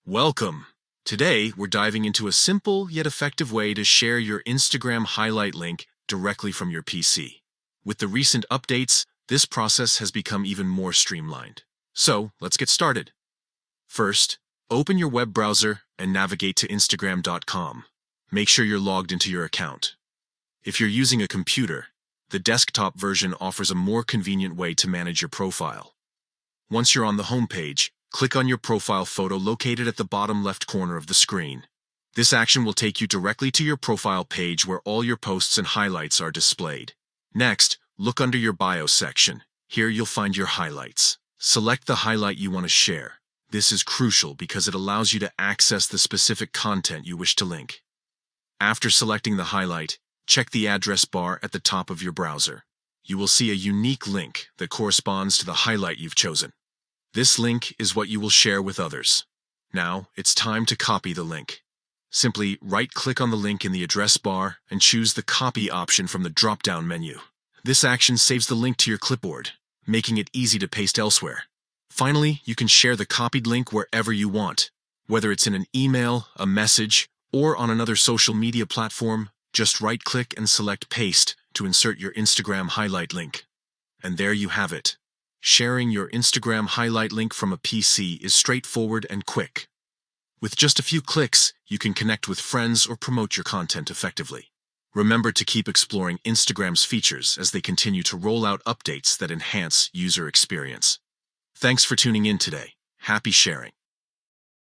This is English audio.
Welcome! Today, we're diving into a simple yet effective way to share your Instagram highlight link directly from your PC. With the recent updates, this process has become even more streamlined. So, let's get started. First, open your web browser and navigate to Instagram.com. Make sure you're logged into your account. If you're using a computer, the desktop version offers a more convenient way to manage your profile. Once you're on the home page, click on your profile photo located at the bottom left corner of the screen. This action will take you directly to your profile page where all your posts and highlights are displayed. Next, look under your bio section. Here you'll find your highlights. Select the highlight you want to share. This is crucial because it allows you to access the specific content you wish to link. After selecting the highlight, check the address bar at the top of your browser. You will see a unique link that corresponds to the highlight you've chosen. This link is what you will share with others. Now, it's time to copy the link. Simply right-click on the link in the address bar and choose the Copy option from the drop-down menu. This action saves the link to your clipboard, making it easy to paste elsewhere. Finally, you can share the copied link wherever you want. Whether it's in an email, a message, or on another social media platform, just right-click and select Paste to insert your Instagram highlight link. And there you have it. Sharing your Instagram highlight link from a PC is straightforward and quick. With just a few clicks, you can connect with friends or promote your content effectively. Remember to keep exploring Instagram's features as they continue to roll out updates that enhance user experience. Thanks for tuning in today. Happy sharing.